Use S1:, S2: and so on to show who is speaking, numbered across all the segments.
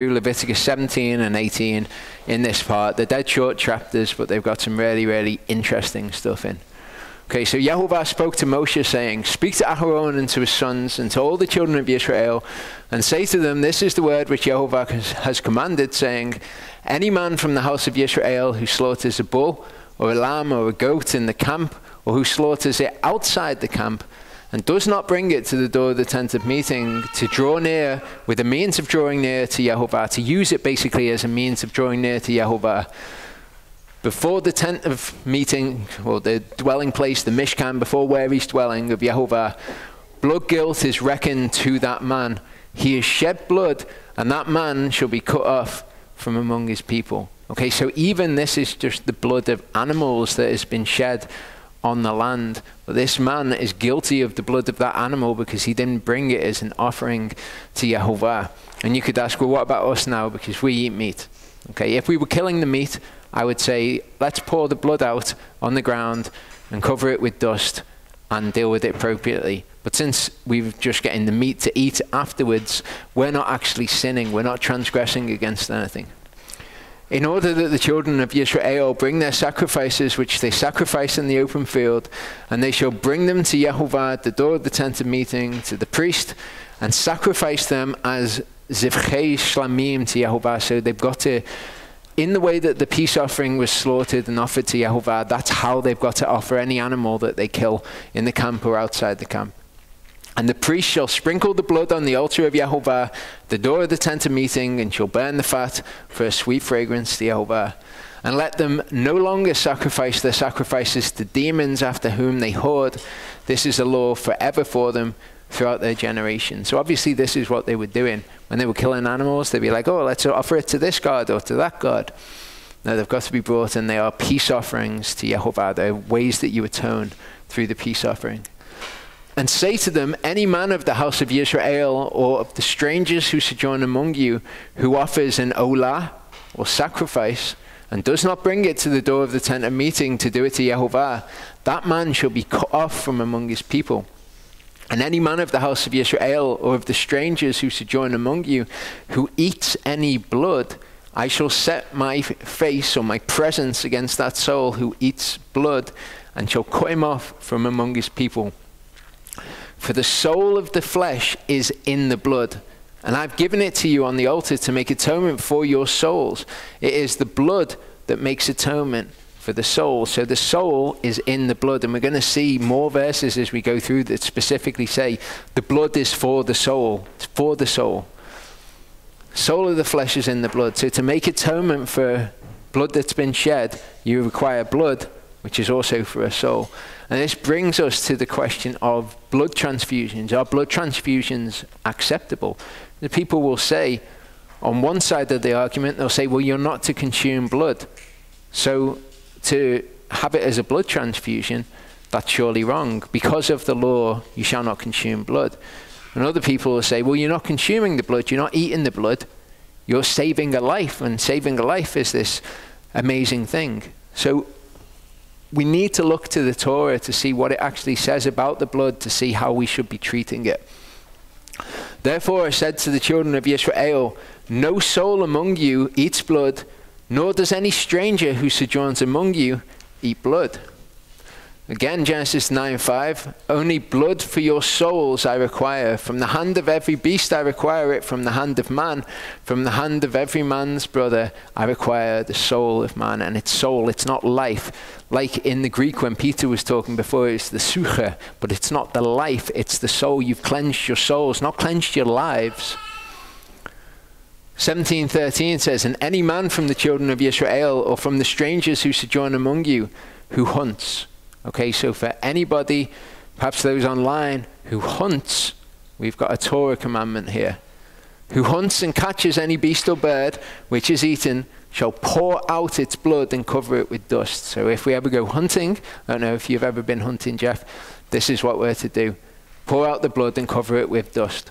S1: Leviticus 17 and 18 in this part. They're dead short chapters, but they've got some really, really interesting stuff in. Okay, so Yehovah spoke to Moshe saying, "Speak to Aaron and to his sons and to all the children of Israel, and say to them, this is the word which Yehovah has commanded, saying, any man from the house of Israel who slaughters a bull or a lamb or a goat in the camp, or who slaughters it outside the camp, and does not bring it to the door of the tent of meeting, to draw near with a means of drawing near to Yehovah," to use it basically as a means of drawing near to Yehovah, before the tent of meeting, or the dwelling place, the Mishkan, before where he's dwelling of Yehovah, blood guilt is reckoned to that man. He has shed blood, and that man shall be cut off from among his people. Okay, so even this is just the blood of animals that has been shed on the land. But this man is guilty of the blood of that animal because he didn't bring it as an offering to Yehovah. And you could ask, well, what about us now? Because we eat meat. Okay, if we were killing the meat, I would say, let's pour the blood out on the ground and cover it with dust and deal with it appropriately. But since we're just getting the meat to eat afterwards, we're not actually sinning. We're not transgressing against anything. In order that the children of Israel bring their sacrifices, which they sacrifice in the open field, and they shall bring them to Yehovah at the door of the tent of meeting, to the priest, and sacrifice them as zivchei shlamim to Yehovah. So they've got to, in the way that the peace offering was slaughtered and offered to Yehovah, that's how they've got to offer any animal that they kill in the camp or outside the camp. And the priest shall sprinkle the blood on the altar of Yehovah, the door of the tent of meeting, and shall burn the fat for a sweet fragrance to Yehovah. And let them no longer sacrifice their sacrifices to demons after whom they whored. This is a law forever for them throughout their generations. So obviously this is what they were doing. When they were killing animals, they'd be like, oh, let's offer it to this god or to that god. No, they've got to be brought, and they are peace offerings to Yehovah. They're ways that you atone through the peace offering. And say to them, any man of the house of Israel or of the strangers who sojourn among you, who offers an olah or sacrifice and does not bring it to the door of the tent of meeting to do it to Yehovah, that man shall be cut off from among his people. And any man of the house of Israel or of the strangers who sojourn among you, who eats any blood, I shall set my face or my presence against that soul who eats blood, and shall cut him off from among his people. For the soul of the flesh is in the blood, and I've given it to you on the altar to make atonement for your souls. It is the blood that makes atonement for the soul. So the soul is in the blood, and we're going to see more verses as we go through that specifically say the blood is for the soul. It's for the soul. Soul of the flesh is in the blood. So to make atonement for blood that's been shed, you require blood, which is also for a soul. And this brings us to the question of blood transfusions. Are blood transfusions acceptable? The people will say, on one side of the argument, they'll say, well, you're not to consume blood. So to have it as a blood transfusion, that's surely wrong. Because of the law, you shall not consume blood. And other people will say, well, you're not consuming the blood, you're not eating the blood, you're saving a life, and saving a life is this amazing thing. So we need to look to the Torah to see what it actually says about the blood, to see how we should be treating it. Therefore I said to the children of Israel, no soul among you eats blood, nor does any stranger who sojourns among you eat blood. Again, Genesis 9:5, only blood for your souls I require. From the hand of every beast I require it, from the hand of man, from the hand of every man's brother I require the soul of man. And it's soul, it's not life. Like in the Greek when Peter was talking before, it's the sucha, but it's not the life, it's the soul. You've cleansed your souls, not cleansed your lives. 17:13 says, and any man from the children of Israel or from the strangers who sojourn among you who hunts. Okay, so for anybody, perhaps those online, who hunts, we've got a Torah commandment here. Who hunts and catches any beast or bird which is eaten shall pour out its blood and cover it with dust. So if we ever go hunting, I don't know if you've ever been hunting, Jeff, this is what we're to do. Pour out the blood and cover it with dust.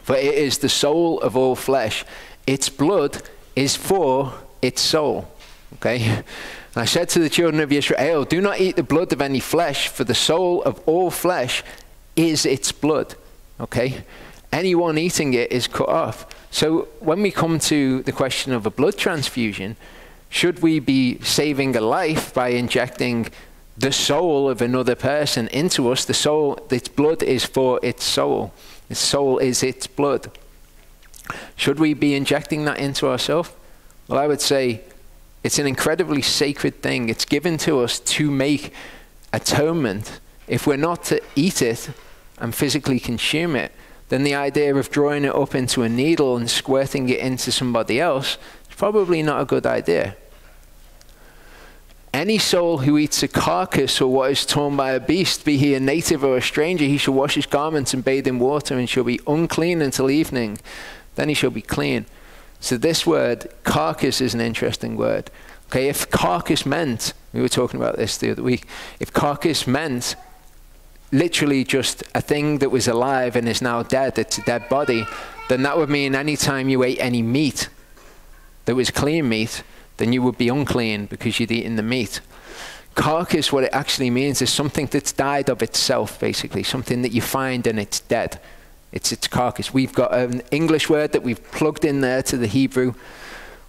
S1: For it is the soul of all flesh. Its blood is for its soul. Okay? And I said to the children of Israel, do not eat the blood of any flesh, for the soul of all flesh is its blood. Okay? anyone eating it is cut off. So when we come to the question of a blood transfusion, should we be saving a life by injecting the soul of another person into us? The soul, its blood is for its soul. Its soul is its blood. Should we be injecting that into ourselves? Well, I would say it's an incredibly sacred thing. It's given to us to make atonement. If we're not to eat it and physically consume it, then the idea of drawing it up into a needle and squirting it into somebody else is probably not a good idea. Any soul who eats a carcass or what is torn by a beast, be he a native or a stranger, he shall wash his garments and bathe in water and shall be unclean until evening. Then he shall be clean. So this word, carcass, is an interesting word. Okay, if carcass meant, we were talking about this the other week, if carcass meant literally just a thing that was alive and is now dead, it's a dead body, then that would mean any time you ate any meat that was clean meat, then you would be unclean because you'd eaten the meat. Carcass, what it actually means is something that's died of itself, basically, something that you find and it's dead. It's its carcass. We've got an English word that we've plugged in there to the Hebrew,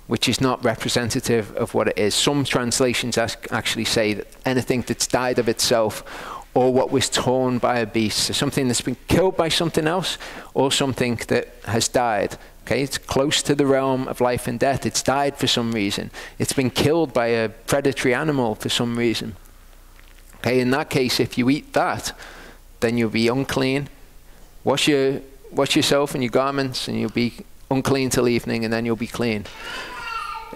S1: which is not representative of what it is. Some translations actually say that anything that's died of itself, or what was torn by a beast. So something that's been killed by something else, or something that has died. Okay, it's close to the realm of life and death. It's died for some reason. It's been killed by a predatory animal for some reason. Okay, in that case, if you eat that, then you'll be unclean. Wash yourself and your garments, and you'll be unclean till evening, and then you'll be clean.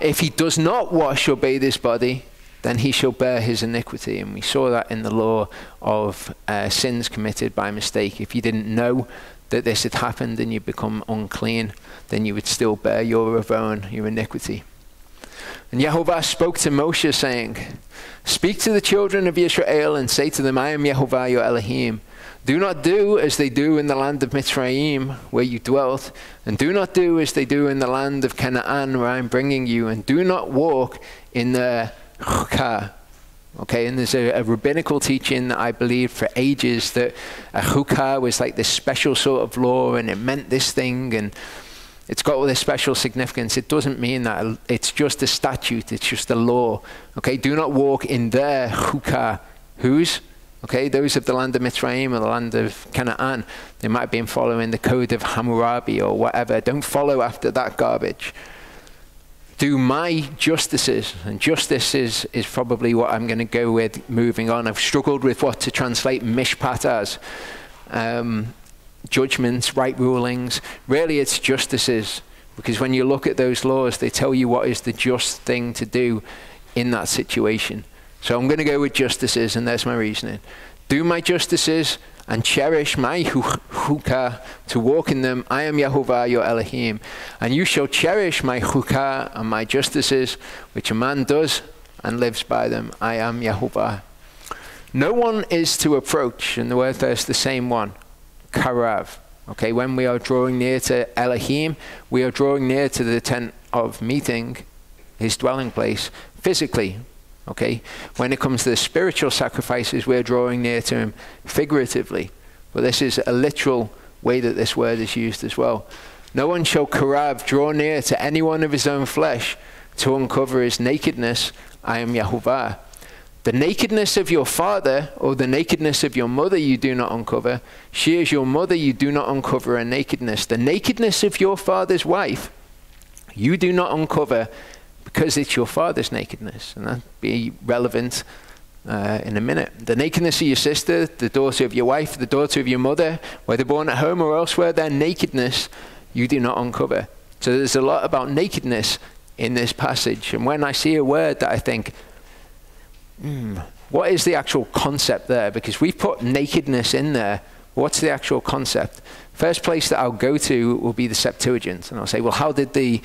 S1: If he does not wash or bathe his body, then he shall bear his iniquity. And we saw that in the law of sins committed by mistake. If you didn't know that this had happened and you become unclean, then you would still bear your avon, your iniquity. And Yehovah spoke to Moshe, saying, speak to the children of Israel and say to them, I am Yehovah your Elohim. Do not do as they do in the land of Mitzrayim, where you dwelt, and do not do as they do in the land of Canaan, where I am bringing you, and do not walk in the chukah. Okay, and there's a rabbinical teaching that I believed for ages that a chukah was like this special sort of law, and it meant this thing, and it's got all this special significance. It doesn't mean that. It's just a statute. It's just a law. Okay, do not walk in their chukah. Whose? Okay, those of the land of Mitzrayim or the land of Canaan. They might have been following the code of Hammurabi or whatever. Don't follow after that garbage. Do my justices, and justice is probably what I'm going to go with moving on. I've struggled with what to translate mishpat as. Judgments, right rulings. Really, it's justices, because when you look at those laws, they tell you what is the just thing to do in that situation. So I'm going to go with justices, and there's my reasoning. Do my justices and cherish my chukah to walk in them. I am Yehovah your Elohim. And you shall cherish my chukah and my justices, which a man does and lives by them. I am Yehovah. No one is to approach, and the word there is the same one, karav. Okay, when we are drawing near to Elohim, we are drawing near to the tent of meeting, his dwelling place, physically. Okay, when it comes to the spiritual sacrifices, we're drawing near to him figuratively. But this is a literal way that this word is used as well. No one shall karav, draw near to anyone of his own flesh to uncover his nakedness. I am Yehovah. The nakedness of your father or the nakedness of your mother you do not uncover. She is your mother, you do not uncover her nakedness. The nakedness of your father's wife you do not uncover, because it's your father's nakedness. And that'll be relevant in a minute. The nakedness of your sister, the daughter of your wife, the daughter of your mother, whether born at home or elsewhere, their nakedness you do not uncover. So there's a lot about nakedness in this passage. And when I see a word that I think, what is the actual concept there? Because we've put nakedness in there. What's the actual concept? First place that I'll go to will be the Septuagint. And I'll say, well, how did the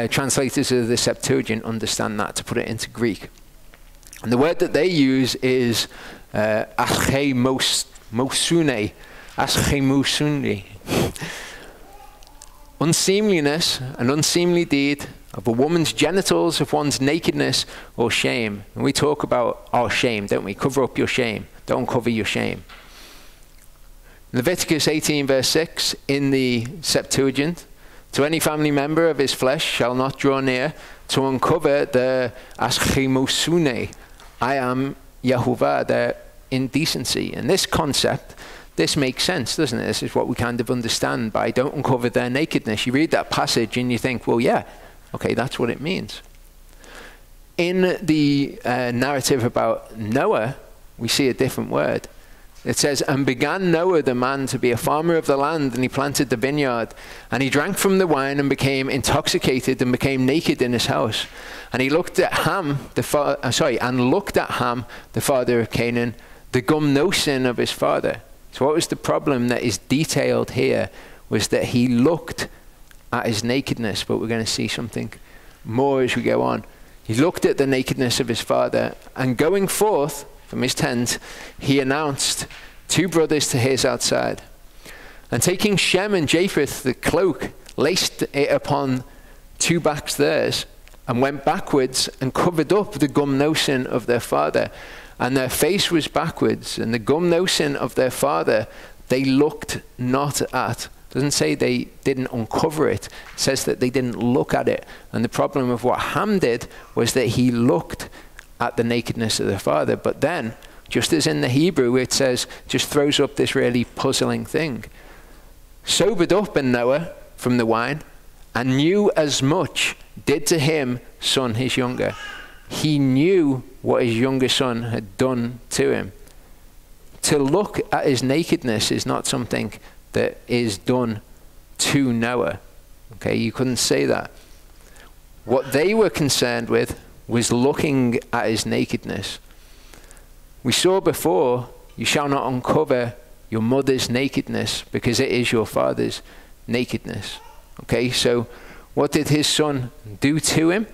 S1: translators of the Septuagint understand that to put it into Greek? And the word that they use is Acharei Mot. Unseemliness, an unseemly deed of a woman's genitals, of one's nakedness or shame. And we talk about our shame, don't we? Cover up your shame. Don't cover your shame. Leviticus 18 verse 6 in the Septuagint, to any family member of his flesh shall not draw near to uncover the Acharei Mot. I am Yahuwah, their indecency. And this concept, this makes sense, doesn't it? This is what we kind of understand by don't uncover their nakedness. You read that passage and you think, well, yeah, okay, that's what it means. In the narrative about Noah, we see a different word. It says, and began Noah the man to be a farmer of the land, and he planted the vineyard, and he drank from the wine and became intoxicated and became naked in his house. And he looked at Ham, the father of Canaan, the gumnosin of his father. So what was the problem that is detailed here was that he looked at his nakedness, but we're going to see something more as we go on. He looked at the nakedness of his father, and going forth from his tent, he announced 2 brothers to his outside. And taking Shem and Japheth the cloak, laced it upon 2 backs theirs, and went backwards and covered up the gumnosin of their father. And their face was backwards, and the gumnosin of their father they looked not at. It doesn't say they didn't uncover it. It says that they didn't look at it. And the problem of what Ham did was that he looked at the nakedness of their father. But then, just as in the Hebrew, it says, just throws up this really puzzling thing. Sobered up in Noah from the wine, and knew as much, did to him son his younger. He knew what his younger son had done to him. To look at his nakedness is not something that is done to Noah. Okay, you couldn't say that. What they were concerned with was looking at his nakedness. We saw before, you shall not uncover your mother's nakedness because it is your father's nakedness. Okay, so what did his son do to him?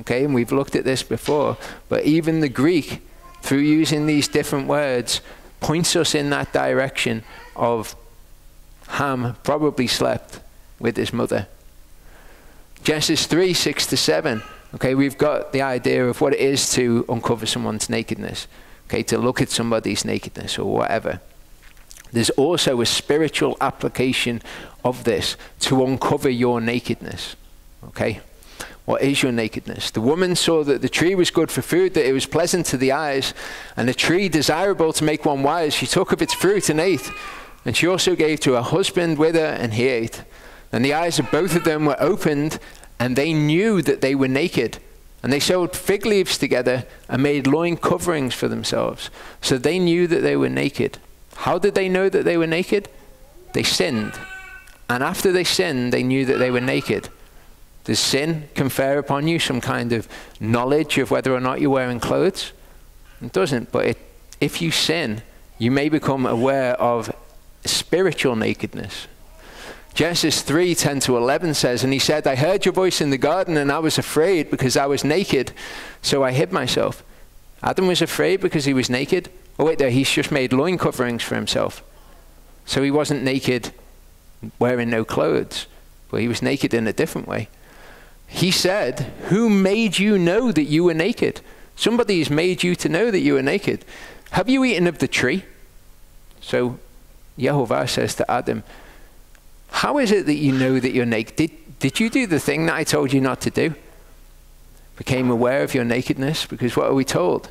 S1: Okay, and we've looked at this before, but even the Greek, through using these different words, points us in that direction of Ham probably slept with his mother. Genesis 3, 6-7. Okay, we've got the idea of what it is to uncover someone's nakedness. Okay, to look at somebody's nakedness or whatever. There's also a spiritual application of this, to uncover your nakedness. Okay, what is your nakedness? The woman saw that the tree was good for food, that it was pleasant to the eyes, and a tree desirable to make one wise. She took of its fruit and ate. And she also gave to her husband with her, and he ate. And the eyes of both of them were opened, and they knew that they were naked. And they sewed fig leaves together and made loin coverings for themselves. So they knew that they were naked. How did they know that they were naked? They sinned. And after they sinned, they knew that they were naked. Does sin confer upon you some kind of knowledge of whether or not you're wearing clothes? It doesn't. But if you sin, you may become aware of spiritual nakedness. Genesis 3, 10-11 says, and he said, I heard your voice in the garden, and I was afraid because I was naked, so I hid myself. Adam was afraid because he was naked. Oh wait, there, he's just made loin coverings for himself. So he wasn't naked wearing no clothes, but he was naked in a different way. He said, who made you know that you were naked? Somebody's made you to know that you were naked. Have you eaten of the tree? So Yehovah says to Adam, how is it that you know that you're naked? Did you do the thing that I told you not to do? Became aware of your nakedness? Because what are we told?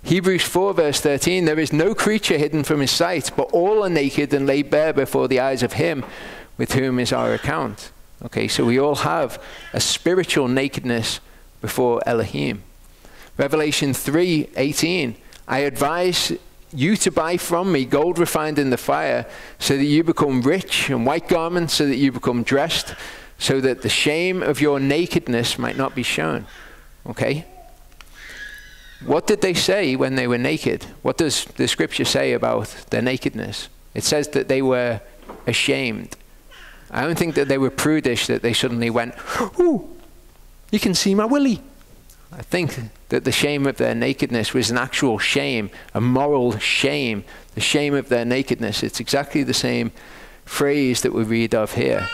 S1: Hebrews 4 verse 13, there is no creature hidden from his sight, but all are naked and laid bare before the eyes of him with whom is our account. Okay, so we all have a spiritual nakedness before Elohim. Revelation 3:18, I advise you to buy from me gold refined in the fire, so that you become rich, and white garments so that you become dressed, so that the shame of your nakedness might not be shown. Okay? What did they say when they were naked? What does the scripture say about their nakedness? It says that they were ashamed. I don't think that they were prudish, that they suddenly went, ooh, you can see my willy. I think that the shame of their nakedness was an actual shame, a moral shame, the shame of their nakedness. It's exactly the same phrase that we read of here.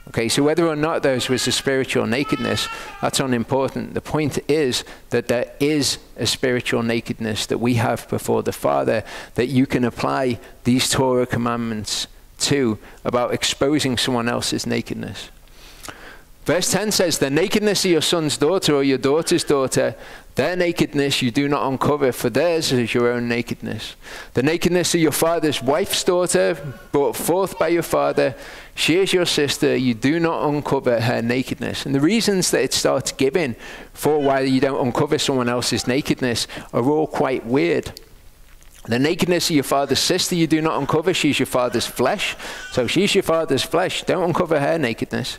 S1: Okay, so whether or not those was a spiritual nakedness, that's unimportant. The point is that there is a spiritual nakedness that we have before the Father that you can apply these Torah commandments to, about exposing someone else's nakedness. Verse 10 says, the nakedness of your son's daughter or your daughter's daughter, their nakedness you do not uncover, for theirs is your own nakedness. The nakedness of your father's wife's daughter, brought forth by your father, she is your sister, you do not uncover her nakedness. And the reasons that it starts giving for why you don't uncover someone else's nakedness are all quite weird. The nakedness of your father's sister you do not uncover, she's your father's flesh. So she's your father's flesh, don't uncover her nakedness.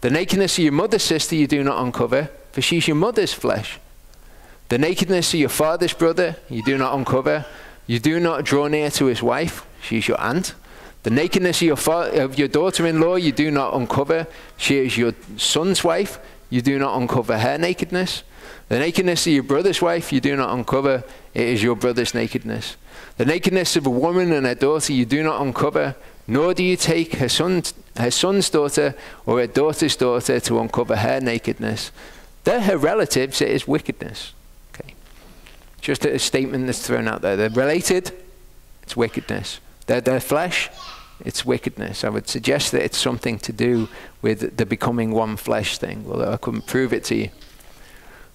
S1: The nakedness of your mother's sister you do not uncover, for she's your mother's flesh. The nakedness of your father's brother you do not uncover. You do not draw near to his wife, she's your aunt. The nakedness of your daughter-in-law you do not uncover. She is your son's wife, you do not uncover her nakedness. The nakedness of your brother's wife you do not uncover, it is your brother's nakedness. The nakedness of a woman and her daughter you do not uncover, nor do you take her son's daughter or her daughter's daughter to uncover her nakedness. They're her relatives, it is wickedness. Okay. Just a statement that's thrown out there. They're related, it's wickedness. They're their flesh, it's wickedness. I would suggest that it's something to do with the becoming one flesh thing, although I couldn't prove it to you.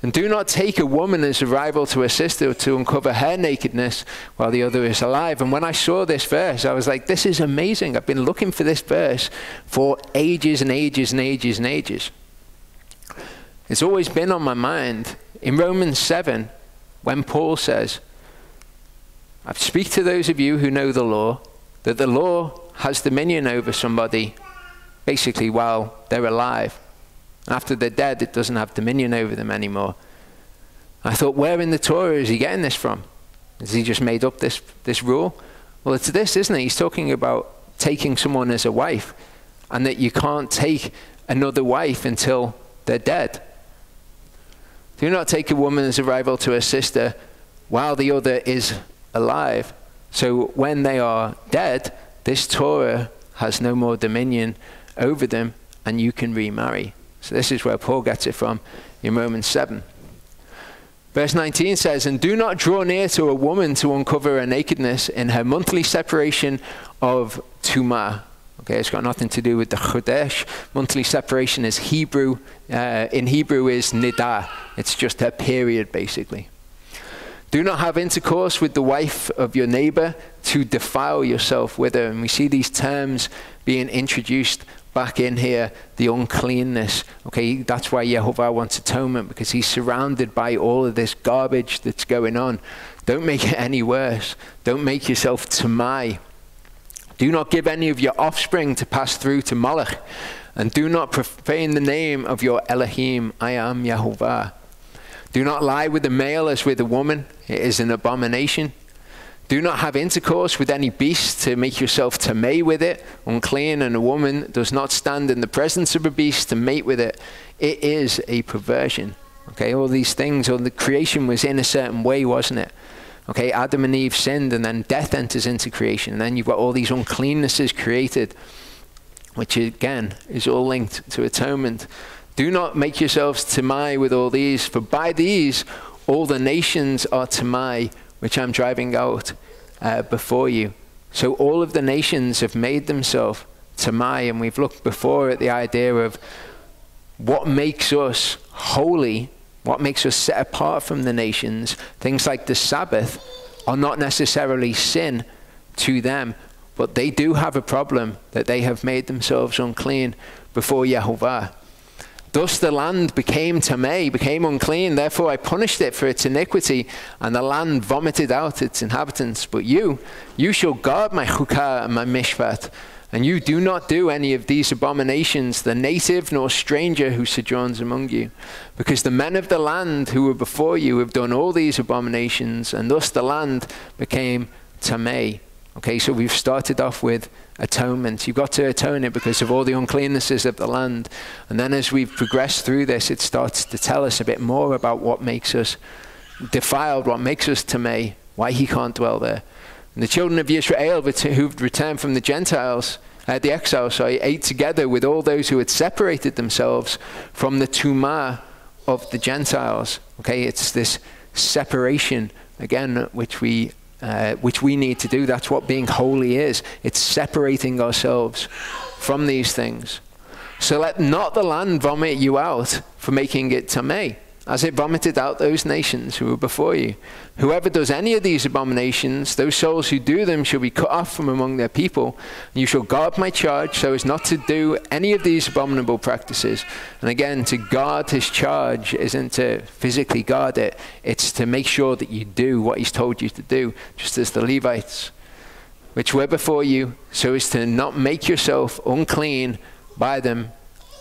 S1: And do not take a woman as a rival to her sister to uncover her nakedness while the other is alive. And when I saw this verse, I was like, this is amazing. I've been looking for this verse for ages and ages and ages and ages. It's always been on my mind. In Romans 7, when Paul says, I speak to those of you who know the law, that the law has dominion over somebody basically while they're alive. After they're dead, it doesn't have dominion over them anymore. I thought, where in the Torah is he getting this from? Has he just made up this rule? Well, it's this, isn't it? He's talking about taking someone as a wife, and that you can't take another wife until they're dead. Do not take a woman as a rival to her sister while the other is alive. So when they are dead, this Torah has no more dominion over them, and you can remarry. So this is where Paul gets it from in Romans 7. Verse 19 says, and do not draw near to a woman to uncover her nakedness in her monthly separation of Tumah. Okay, it's got nothing to do with the Chodesh. Monthly separation is Hebrew. In Hebrew is Nidah. It's just her period, basically. Do not have intercourse with the wife of your neighbor to defile yourself with her. And we see these terms being introduced back in here, the uncleanness. Okay, that's why Yehovah wants atonement, because he's surrounded by all of this garbage that's going on. Don't make it any worse. Don't make yourself tamai. Do not give any of your offspring to pass through to Moloch, and do not profane the name of your Elohim. I am Yehovah. Do not lie with a male as with a woman. It is an abomination. Do not have intercourse with any beast to make yourself to mate with it. Unclean, and a woman does not stand in the presence of a beast to mate with it. It is a perversion. Okay, all these things, all the creation was in a certain way, wasn't it? Okay, Adam and Eve sinned, and then death enters into creation. And then you've got all these uncleannesses created, which again is all linked to atonement. Do not make yourselves tamai with all these, for by these all the nations are tamai, which I'm driving out before you. So all of the nations have made themselves tamai, and we've looked before at the idea of what makes us holy, what makes us set apart from the nations. Things like the Sabbath are not necessarily sin to them, but they do have a problem that they have made themselves unclean before Yehovah. Thus the land became tamei, became unclean. Therefore I punished it for its iniquity, and the land vomited out its inhabitants. But you shall guard my chukah and my mishpat, and you do not do any of these abominations, the native nor stranger who sojourns among you. Because the men of the land who were before you have done all these abominations, and thus the land became tamei. Okay, so we've started off with atonement. You've got to atone it because of all the uncleannesses of the land. And then as we've progressed through this, it starts to tell us a bit more about what makes us defiled, what makes us tamei, why he can't dwell there. And the children of Israel who've returned from the Gentiles the exiles, ate together with all those who had separated themselves from the tumah of the Gentiles. Okay, it's this separation, again, which we need to do. That's what being holy is. It's separating ourselves from these things. So let not the land vomit you out for making it tameh, as it vomited out those nations who were before you. Whoever does any of these abominations, those souls who do them shall be cut off from among their people. And you shall guard my charge so as not to do any of these abominable practices. And again, to guard his charge isn't to physically guard it. It's to make sure that you do what he's told you to do, just as the Levites, which were before you, so as to not make yourself unclean by them.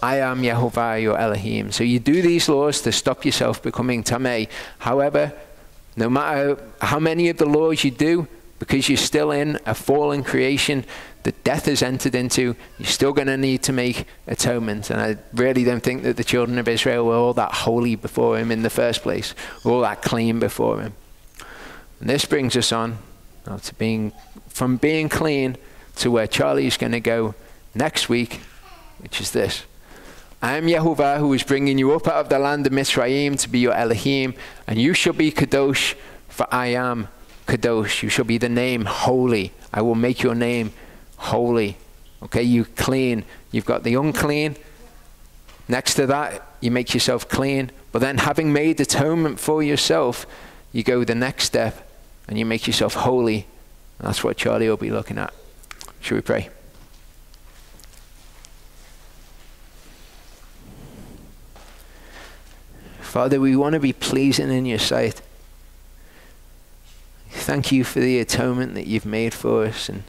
S1: I am Yehovah your Elohim. So you do these laws to stop yourself becoming tameh. However, no matter how many of the laws you do, because you're still in a fallen creation that death has entered into, you're still going to need to make atonement. And I really don't think that the children of Israel were all that holy before him in the first place, all that clean before him. And this brings us on to from being clean to where Charlie's going to go next week, which is this. I am Yehovah, who is bringing you up out of the land of Mitzrayim to be your Elohim, and you shall be Kadosh, for I am Kadosh. You shall be the name holy. I will make your name holy. Okay, you clean. You've got the unclean. Next to that, you make yourself clean. But then having made atonement for yourself, you go the next step and you make yourself holy. That's what Charlie will be looking at. Shall we pray? Father, we want to be pleasing in your sight. Thank you for the atonement that you've made for us. And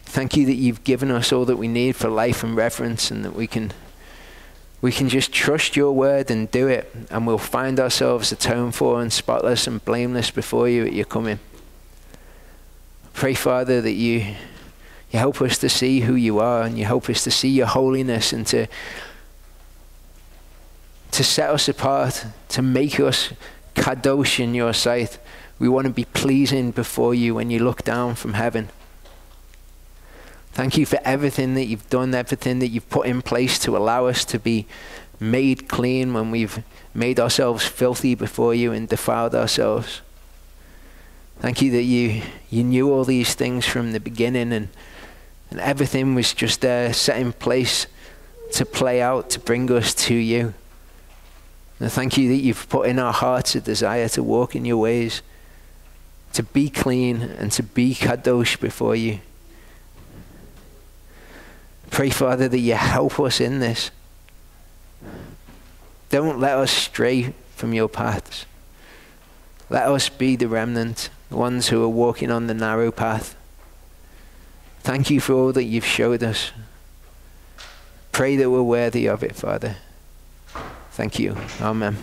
S1: thank you that you've given us all that we need for life and reverence, and that we can just trust your word and do it. And we'll find ourselves atoned for and spotless and blameless before you at your coming. Pray, Father, that you help us to see who you are, and you help us to see your holiness, and to set us apart, to make us kadosh in your sight. We want to be pleasing before you when you look down from heaven. Thank you for everything that you've done, everything that you've put in place to allow us to be made clean when we've made ourselves filthy before you and defiled ourselves. Thank you that you knew all these things from the beginning, and everything was just there set in place to play out, to bring us to you. And thank you that you've put in our hearts a desire to walk in your ways, to be clean and to be kadosh before you. Pray, Father, that you help us in this. Don't let us stray from your paths. Let us be the remnant, the ones who are walking on the narrow path. Thank you for all that you've showed us. Pray that we're worthy of it, Father. Thank you. Amen.